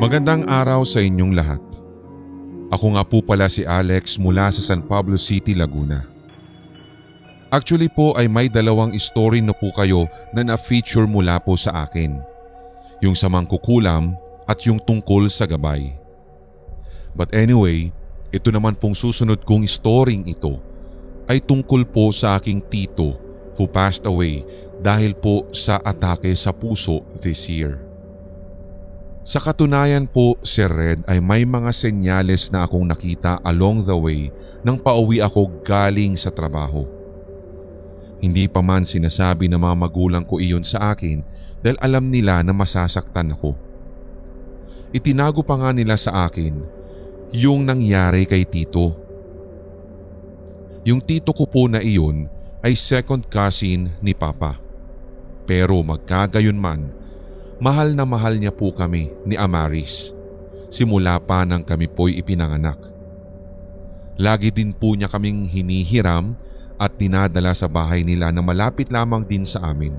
Magandang araw sa inyong lahat. Ako nga po pala si Alex mula sa San Pablo City, Laguna. Actually po ay may dalawang story na po kayo na na-feature mula po sa akin. Yung sa mangkukulam at yung tungkol sa gabay. But anyway, ito naman pong susunod kong storyng ito ay tungkol po sa aking tito who passed away dahil po sa atake sa puso this year. Sa katunayan po, Sir Red, ay may mga senyales na akong nakita along the way nang pauwi ako galing sa trabaho. Hindi pa man sinasabi ng mga magulang ko iyon sa akin dahil alam nila na masasaktan ako. Itinago pa nga nila sa akin yung nangyari kay tito. Yung tito ko po na iyon ay second cousin ni Papa. Pero magkagayon man, mahal na mahal niya po kami ni Amaris simula pa nang kami po'y ipinanganak. Lagi din po niya kaming hinihiram at dinadala sa bahay nila na malapit lamang din sa amin.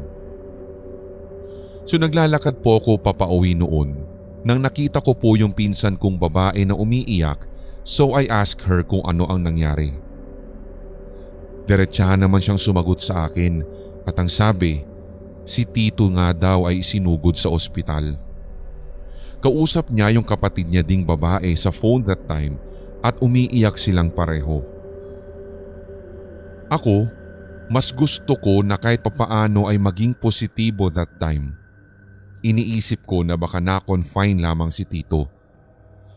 So naglalakad po ako papauwi noon nang nakita ko po yung pinsan kong babae na umiiyak, so I asked her kung ano ang nangyari. Diretsahan naman siyang sumagot sa akin at ang sabi, si tito nga daw ay sinugod sa ospital. Kausap niya yung kapatid niya ding babae sa phone that time at umiiyak silang pareho. Ako, mas gusto ko na kahit papaano ay maging positibo that time. Iniisip ko na baka na-confine lamang si tito.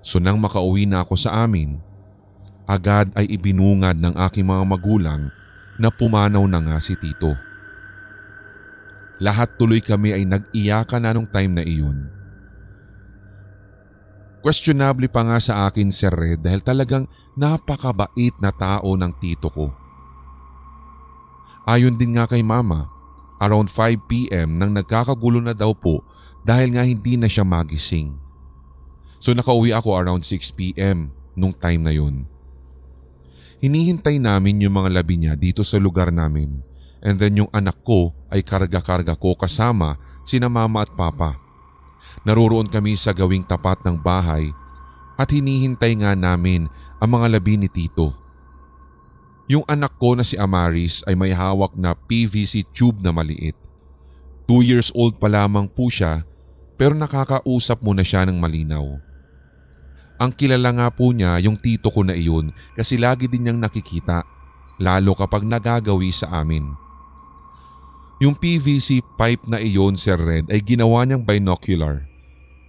So nang makauwi na ako sa amin, agad ay ibinungad ng aking mga magulang na pumanaw na nga si tito. Lahat tuloy kami ay nag-iyakan na nung time na iyon. Questionable pa nga sa akin, Sir Red, dahil talagang napakabait na tao ng tito ko. Ayon din nga kay Mama, around 5 PM nang nagkakagulo na daw po dahil nga hindi na siya magising. So nakauwi ako around 6 PM nung time na yun. Hinihintay namin yung mga labi niya dito sa lugar namin. And then yung anak ko ay karga-karga ko kasama sina Mama at Papa. Naruroon kami sa gawing tapat ng bahay at hinihintay nga namin ang mga labi ni tito. Yung anak ko na si Amaris ay may hawak na PVC tube na maliit. 2 years old pa lamang po siya pero nakakausap mo na siya ng malinaw. Ang kilala nga po niya yung tito ko na iyon kasi lagi din niyang nakikita, lalo kapag nagagawi sa amin. Yung PVC pipe na iyon, Sir Red, ay ginawa niyang binocular.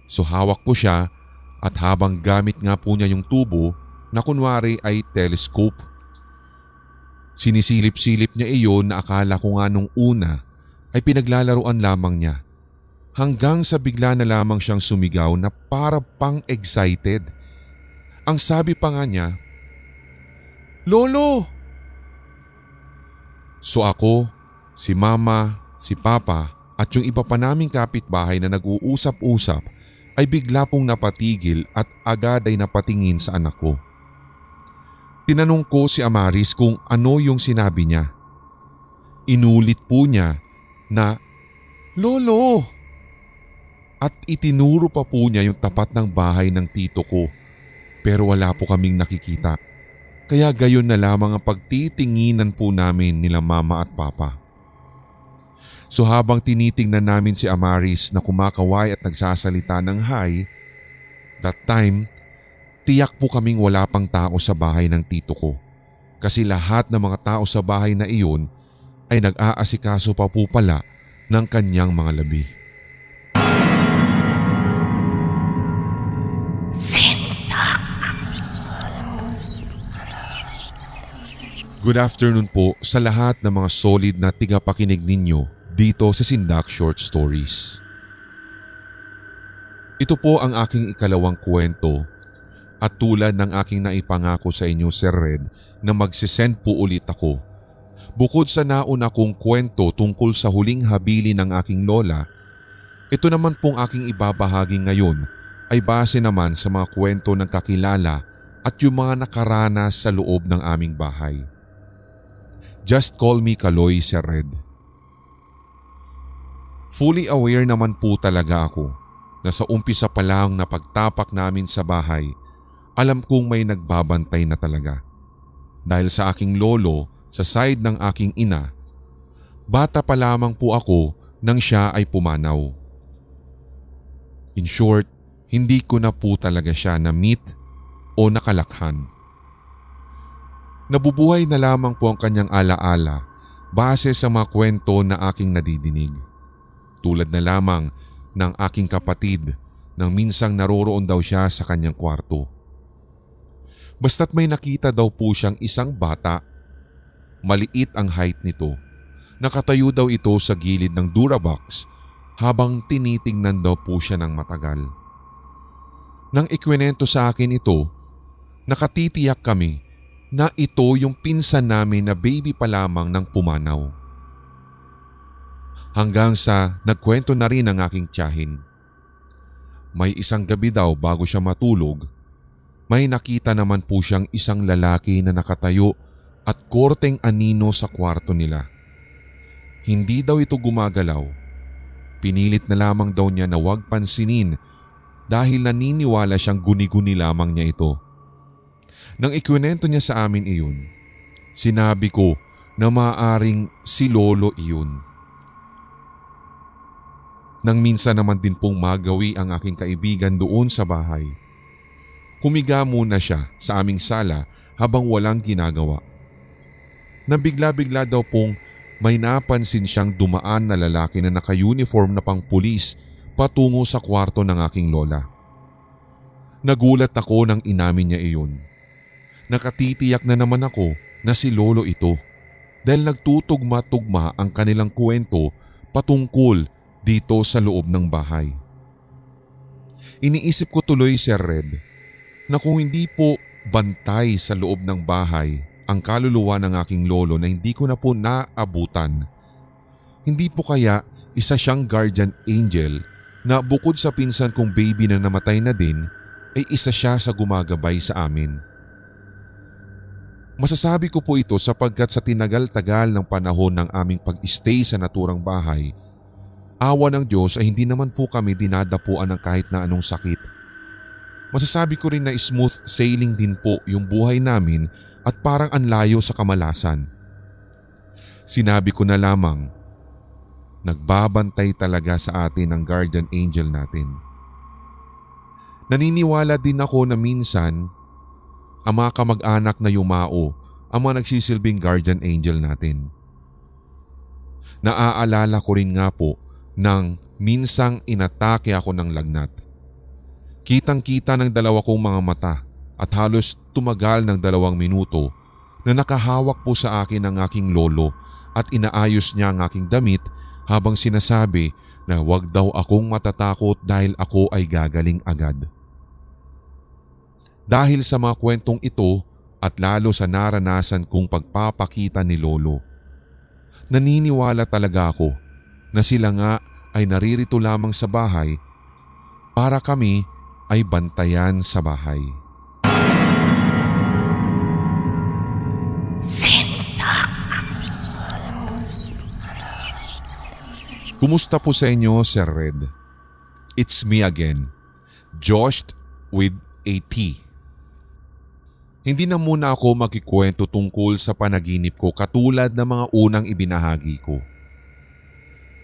So hawak ko siya at habang gamit nga po niya yung tubo na kunwari ay telescope. Sinisilip-silip niya iyon na akala ko nga nung una ay pinaglalaruan lamang niya. Hanggang sa bigla na lamang siyang sumigaw na para pang excited. Ang sabi pa nga niya, "Lolo!" So ako, si Mama, si Papa at yung iba pa naming kapitbahay na nag-uusap-usap ay bigla pong napatigil at agad ay napatingin sa anak ko. Tinanong ko si Amaris kung ano yung sinabi niya. Inulit po niya na, "Lolo!" At itinuro pa po niya yung tapat ng bahay ng tito ko pero wala po kaming nakikita. Kaya gayon na lamang ang pagtitinginan po namin nila Mama at Papa. So habang tinitingnan namin si Amaris na kumakaway at nagsasalita ng hi, that time, tiyak po kaming wala pang tao sa bahay ng tito ko. Kasi lahat ng mga tao sa bahay na iyon ay nag-aasikaso pa po pala ng kanyang mga labi. Good afternoon po sa lahat ng mga solid na tigapakinig ninyo dito sa Sindak Short Stories. Ito po ang aking ikalawang kwento at tulad ng aking naipangako sa inyo, Sir Red, na magsisend po ulit ako. Bukod sa nauna kong kwento tungkol sa huling habili ng aking lola, ito naman pong aking ibabahagi ngayon ay base naman sa mga kwento ng kakilala at yung mga nakaranas sa loob ng aming bahay. Just call me Kaloy, Sir Red. Fully aware naman po talaga ako na sa umpisa pa lang na pagtapak namin sa bahay, alam kong may nagbabantay na talaga. Dahil sa aking lolo sa side ng aking ina, bata pa lamang po ako nang siya ay pumanaw. In short, hindi ko na po talaga siya na-meet o nakalakhan. Nabubuhay na lamang po ang kanyang alaala base sa mga kwento na aking nadidinig. Tulad na lamang ng aking kapatid nang minsang naroroon daw siya sa kanyang kwarto. Basta't may nakita daw po siyang isang bata. Maliit ang height nito. Nakatayo daw ito sa gilid ng Durabox habang tinitingnan daw po siya ng matagal. Nang ikwento sa akin ito, nakatitiyak kami na ito yung pinsan namin na baby pa lamang ng pumanaw. Hanggang sa nagkwento na rin ang aking tiyahin. May isang gabi daw bago siya matulog, may nakita naman po siyang isang lalaki na nakatayo at korteng anino sa kwarto nila. Hindi daw ito gumagalaw. Pinilit na lamang daw niya na huwag pansinin dahil naniniwala siyang guni-guni lamang niya ito. Nang ikwento niya sa amin iyon, sinabi ko na maaaring si lolo iyon. Nang minsan naman din pong magawi ang aking kaibigan doon sa bahay, humiga muna siya sa aming sala habang walang ginagawa. Nabigla-bigla daw pong may napansin siyang dumaan na lalaki na naka-uniform na pang pulis patungo sa kwarto ng aking lola. Nagulat ako nang inamin niya iyon. Nakatitiyak na naman ako na si lolo ito dahil nagtutugma-tugma ang kanilang kwento patungkol dito sa loob ng bahay. Iniisip ko tuloy, Sir Red, na kung hindi po bantay sa loob ng bahay ang kaluluwa ng aking lolo na hindi ko na po naabutan, hindi po kaya isa siyang guardian angel na bukod sa pinsan kong baby na namatay na din ay isa siya sa gumagabay sa amin. Masasabi ko po ito sapagkat sa tinagal-tagal ng panahon ng aming pag-stay sa naturang bahay, awa ng Diyos ay hindi naman po kami dinadapuan ng kahit na anong sakit. Masasabi ko rin na smooth sailing din po yung buhay namin at parang anlayo sa kamalasan. Sinabi ko na lamang, nagbabantay talaga sa atin ang guardian angel natin. Naniniwala din ako na minsan, ang mga kamag-anak na yumao ang mga nagsisilbing guardian angel natin. Naaalala ko rin nga po nang minsang inatake ako ng lagnat. Kitang-kita ng dalawa kong mga mata at halos tumagal ng 2 minuto na nakahawak po sa akin ang aking lolo at inaayos niya ang aking damit habang sinasabi na huwag daw akong matatakot dahil ako ay gagaling agad. Dahil sa mga kwentong ito at lalo sa naranasan kong pagpapakita ni lolo, naniniwala talaga ako na sila nga ay naririto lamang sa bahay para kami ay bantayan sa bahay. Kumusta po sa inyo, Sir Red? It's me again, Josh with a T. Hindi na muna ako magkikwento tungkol sa panaginip ko katulad ng mga unang ibinahagi ko.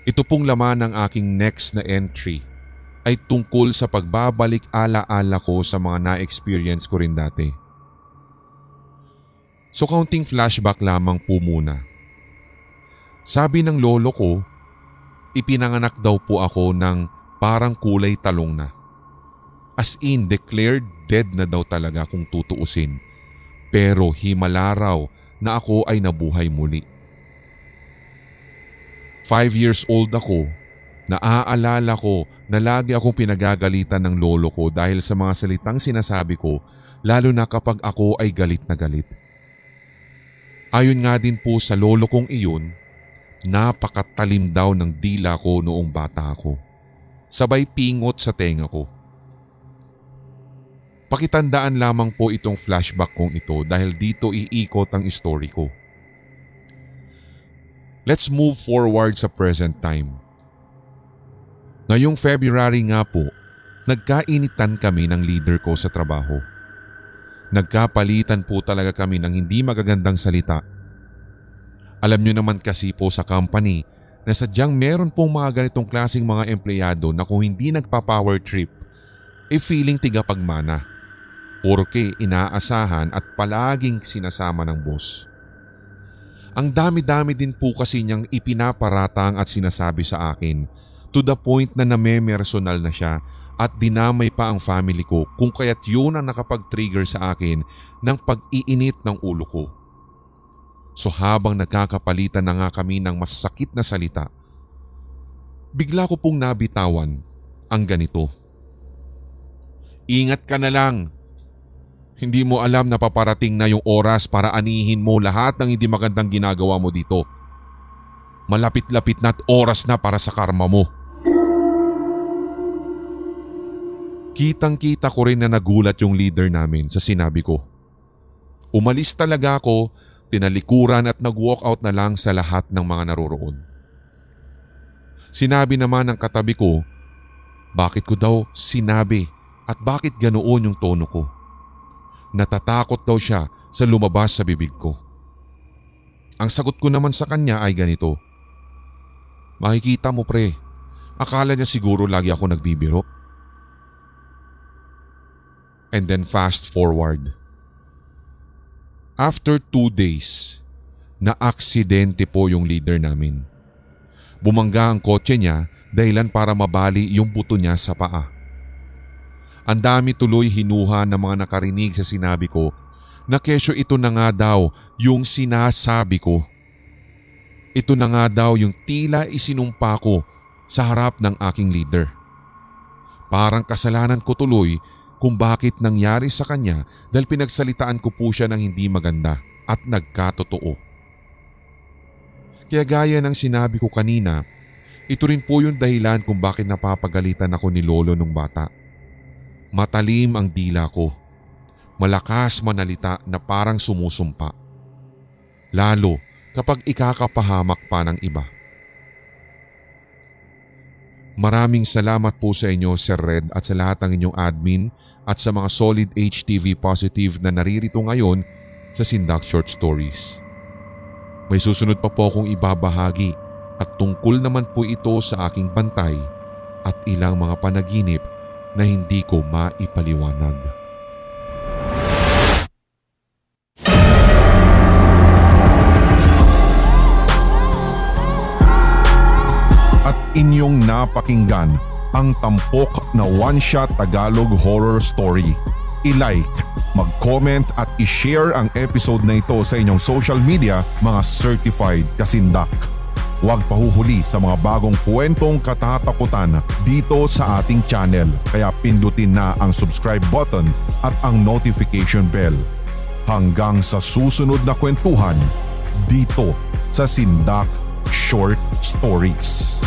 Ito pong laman ng aking next na entry ay tungkol sa pagbabalik ala-ala ko sa mga na-experience ko rin dati. So counting flashback lamang po muna. Sabi ng lolo ko, ipinanganak daw po ako ng parang kulay talong na. As in declared dead na daw talaga kung tutuusin. Pero himala raw na ako ay nabuhay muli. 5 years old ako, naaalala ko na lagi akong pinagagalitan ng lolo ko dahil sa mga salitang sinasabi ko, lalo na kapag ako ay galit na galit. Ayon nga din po sa lolo kong iyon, napakatalim daw ng dila ko noong bata ako. Sabay pingot sa tenga ko. Pakitandaan lamang po itong flashback kong ito dahil dito iikot ang story ko. Let's move forward sa present time. Ngayong February nga po, nagkainitan kami ng leader ko sa trabaho. Nagkapalitan po talaga kami ng hindi magagandang salita. Alam nyo naman kasi po sa company na sadyang meron pong mga ganitong klaseng mga empleyado na kung hindi nagpa-power trip, feeling tigapagmana. Porke inaasahan at palaging sinasama ng boss. Ang dami-dami din po kasi niyang ipinaparatang at sinasabi sa akin to the point na namemersonal na siya at dinamay pa ang family ko kung kaya't yun ang nakapag-trigger sa akin ng pag-iinit ng ulo ko. So habang nagkakapalitan na nga kami ng masasakit na salita, bigla ko pong nabitawan ang ganito. Ingat ka na lang. Hindi mo alam na paparating na yung oras para anihin mo lahat ng hindi magandang ginagawa mo dito. Malapit-lapit na't oras na para sa karma mo. Kitang-kita ko rin na nagulat yung leader namin sa sinabi ko. Umalis talaga ako, tinalikuran at nag-walkout na lang sa lahat ng mga naroroon. Sinabi naman ng katabi ko, bakit ko daw sinabi at bakit ganoon yung tono ko. Natatakot daw siya sa lumabas sa bibig ko. Ang sagot ko naman sa kanya ay ganito. Makikita mo pre, akala niya siguro lagi ako nagbibiro. And then fast forward. After 2 days, na-aksidente po yung leader namin. Bumangga ang kotse niya dahilan para mabali yung buto niya sa paa. Ang dami tuloy hinuha ng mga nakarinig sa sinabi ko na kesyo ito na nga daw yung sinasabi ko. Ito na nga daw yung tila isinumpa ko sa harap ng aking leader. Parang kasalanan ko tuloy kung bakit nangyari sa kanya dahil pinagsalitaan ko po siya ng hindi maganda at nagkatotoo. Kaya gaya ng sinabi ko kanina, ito rin po yung dahilan kung bakit napapagalitan ako ni Lolo nung bata. Matalim ang dila ko. Malakas manalita na parang sumusumpa. Lalo kapag ikakapahamak pa ng iba. Maraming salamat po sa inyo Sir Red at sa lahat ng inyong admin at sa mga solid HTV positive na naririto ngayon sa Sindak Short Stories. May susunod pa po akong ibabahagi at tungkol naman po ito sa aking bantay at ilang mga panaginip na hindi ko maipaliwanag. At inyong napakinggan ang tampok na one-shot Tagalog horror story. I-like, mag-comment at i-share ang episode na ito sa inyong social media mga certified kasindak. Huwag pahuhuli sa mga bagong kwentong katatakutan dito sa ating channel kaya pindutin na ang subscribe button at ang notification bell. Hanggang sa susunod na kwentuhan dito sa Sindak Short Stories.